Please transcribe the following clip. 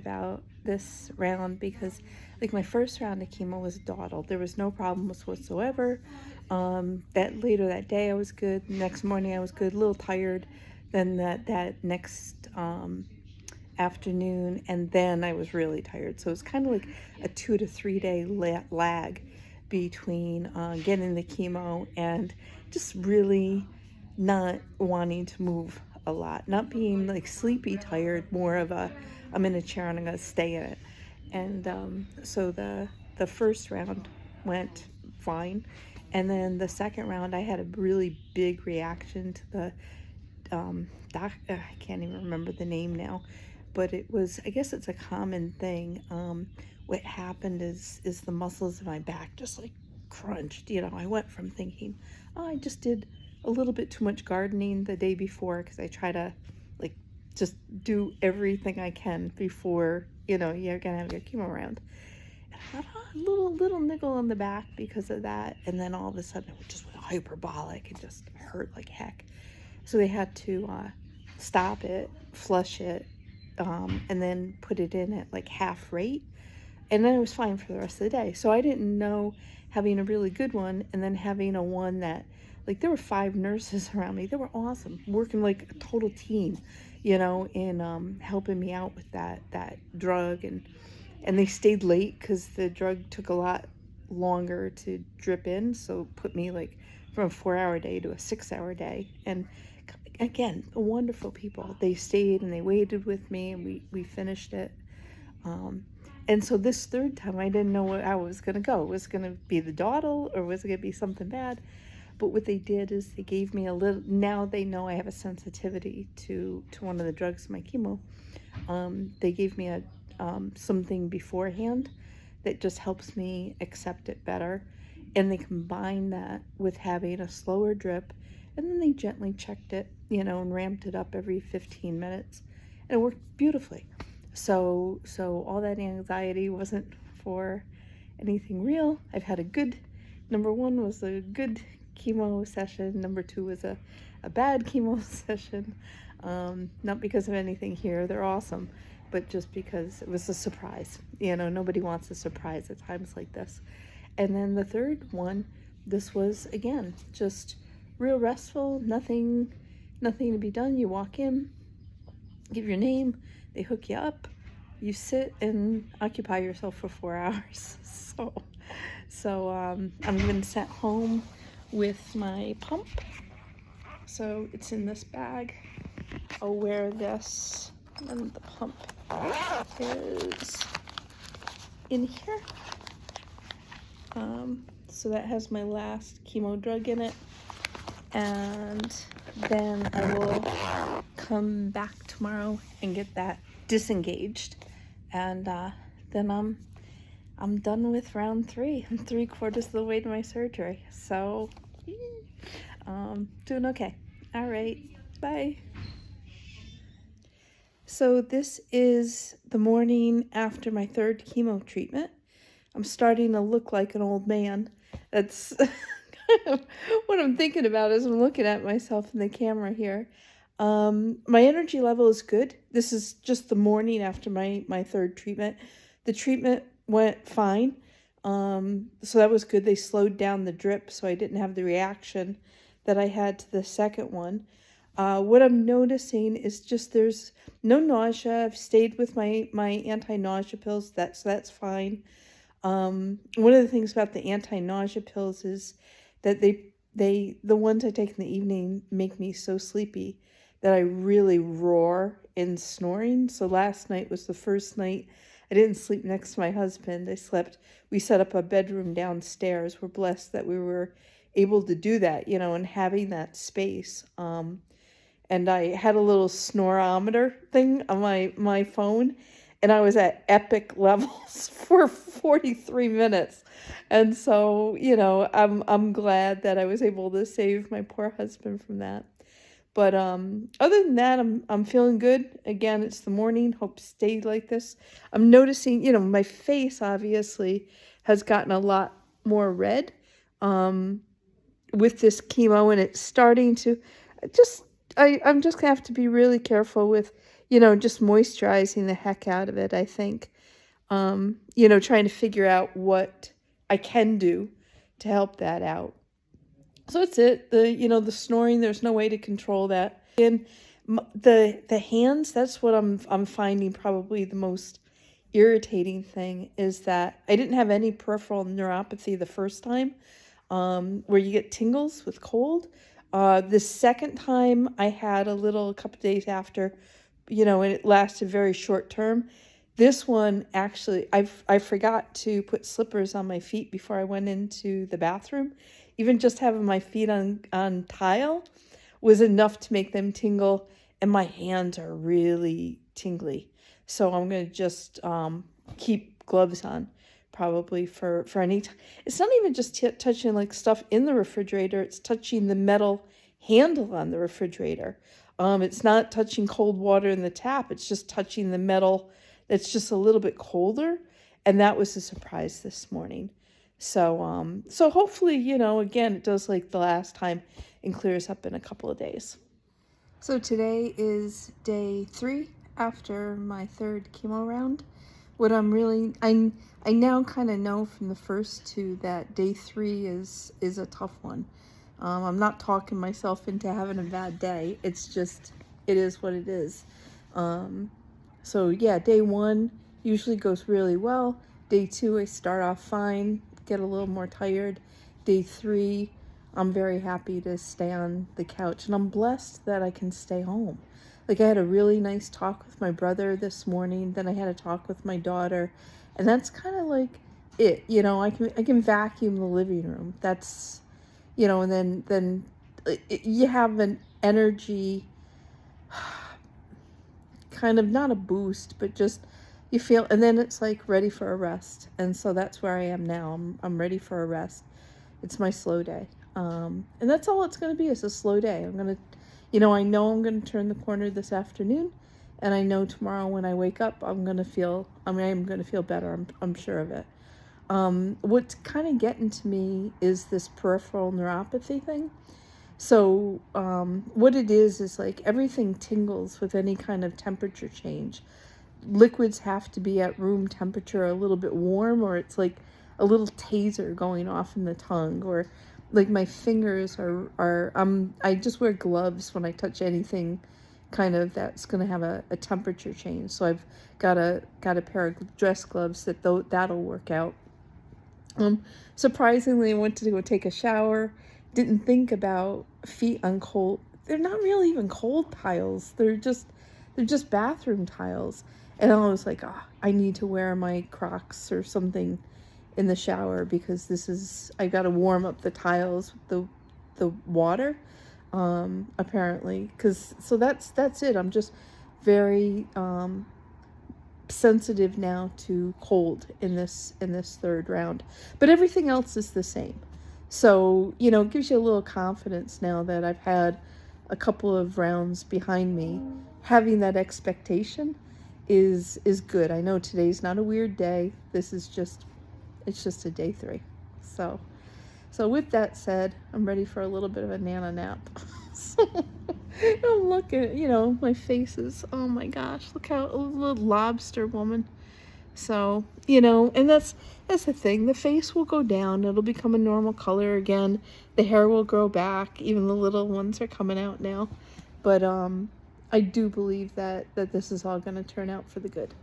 about this round because, like, my first round of chemo was dawdle. There was no problems whatsoever. Later that day I was good. Next morning I was good, a little tired. Then that next afternoon, and then I was really tired. So it was kind of like a 2 to 3 day lag between getting the chemo and just really not wanting to move a lot, not being like sleepy tired, more of a I'm in a chair and I'm gonna stay in it. And so the first round went fine, and then the second round I had a really big reaction to the I can't even remember the name now, but it was, I guess it's a common thing. What happened is the muscles of my back just like crunched. I went from thinking, oh, I just did a little bit too much gardening the day before, because I try to like just do everything I can before you're gonna have your chemo round. And I thought, oh, a little niggle on the back because of that, and then all of a sudden it just went hyperbolic and just hurt like heck. So they had to stop it, flush it, and then put it in at like half rate. And then it was fine for the rest of the day. So I didn't know, having a really good one and then having a one that, like, there were 5 nurses around me. They were awesome, working like a total team, in helping me out with that drug. And they stayed late because the drug took a lot longer to drip in. So put me like from a 4-hour day to a 6-hour day. And again, wonderful people. They stayed and they waited with me, and we finished it. And so this third time, I didn't know how it was going to go. Was it going to be the dawdle, or was it going to be something bad? But what they did is they gave me a little, now they know I have a sensitivity to one of the drugs in my chemo. They gave me a something beforehand that just helps me accept it better. And they combined that with having a slower drip, and then they gently checked it, and ramped it up every 15 minutes. And it worked beautifully. So all that anxiety wasn't for anything real. I've had a good, number 1 was a good chemo session. Number 2 was a bad chemo session. Not because of anything here, they're awesome, but just because it was a surprise. Nobody wants a surprise at times like this. And then the third one, this was, again, just real restful, nothing to be done. You walk in, give your name, they hook you up, you sit and occupy yourself for 4 hours. So I'm even sent home with my pump. So it's in this bag. I'll wear this, and the pump is in here. So that has my last chemo drug in it, and then I will come back tomorrow and get that disengaged, and then I'm done with round 3. I'm 3/4 of the way to my surgery, so doing okay. All right, bye. So this is the morning after my 3rd chemo treatment. I'm starting to look like an old man. That's kind of what I'm thinking about as I'm looking at myself in the camera here. My energy level is good. This is just the morning after my 3rd treatment. The treatment went fine. So that was good. They slowed down the drip so I didn't have the reaction that I had to the second one. What I'm noticing is just there's no nausea. I've stayed with my anti-nausea pills. So that's fine. One of the things about the anti-nausea pills is that the ones I take in the evening make me so sleepy that I really roar in snoring. So last night was the first night I didn't sleep next to my husband. We set up a bedroom downstairs. We're blessed that we were able to do that, and having that space. And I had a little snorometer thing on my phone, and I was at epic levels for 43 minutes. And so, I'm glad that I was able to save my poor husband from that. But other than that, I'm feeling good. Again, it's the morning. Hope to stay like this. I'm noticing, my face obviously has gotten a lot more red with this chemo, and it's starting to I'm just gonna have to be really careful with, just moisturizing the heck out of it, I think. Trying to figure out what I can do to help that out. So that's it. The snoring, there's no way to control that. And the hands, that's what I'm finding probably the most irritating thing, is that I didn't have any peripheral neuropathy the first time, where you get tingles with cold. The second time I had a couple days after, and it lasted very short term. This one, actually, I forgot to put slippers on my feet before I went into the bathroom. Even just having my feet on tile was enough to make them tingle, and my hands are really tingly. So I'm going to just keep gloves on probably for any time. It's not even just touching like stuff in the refrigerator. It's touching the metal handle on the refrigerator. It's not touching cold water in the tap. It's just touching the metal that's just a little bit colder. And that was a surprise this morning. So hopefully, again, it does like the last time and clears up in a couple of days. So today is day 3 after my 3rd chemo round. What I now kind of know from the first 2 that day 3 is a tough one. I'm not talking myself into having a bad day. It's just, it is what it is. So yeah, day 1 usually goes really well. Day 2, I start off fine, get a little more tired. Day 3, I'm very happy to stay on the couch, and I'm blessed that I can stay home. Like, I had a really nice talk with my brother this morning, then I had a talk with my daughter, and that's kind of like it. I can vacuum the living room. That's, and then you have an energy, kind of not a boost, but just you feel, and then it's like ready for a rest. And so that's where I am now. I'm ready for a rest. It's my slow day. And that's all it's going to be, is a slow day. I know I'm going to turn the corner this afternoon, and I know tomorrow when I wake up, I'm going to feel better. I'm sure of it. What's kind of getting to me is this peripheral neuropathy thing. So what it is like everything tingles with any kind of temperature change. Liquids have to be at room temperature, a little bit warm, or it's like a little taser going off in the tongue, or like my fingers I just wear gloves when I touch anything kind of that's going to have a temperature change. So I've got a pair of dress gloves that'll work out. Surprisingly, I went to go take a shower, didn't think about feet on cold. They're not really even cold tiles. They're just bathroom tiles. And I was like, I need to wear my Crocs or something in the shower, because I got to warm up the tiles with the water, apparently. So that's it. I'm just very sensitive now to cold in this 3rd round, but everything else is the same. So it gives you a little confidence now that I've had a couple of rounds behind me. Having that expectation is good. I know today's not a weird day. It's just a day 3. So with that said, I'm ready for a little bit of a nana nap. So I'm looking, my face is, oh my gosh, look how a little lobster woman. So, and that's the thing. The face will go down. It'll become a normal color again. The hair will grow back. Even the little ones are coming out now. But I do believe that this is all going to turn out for the good.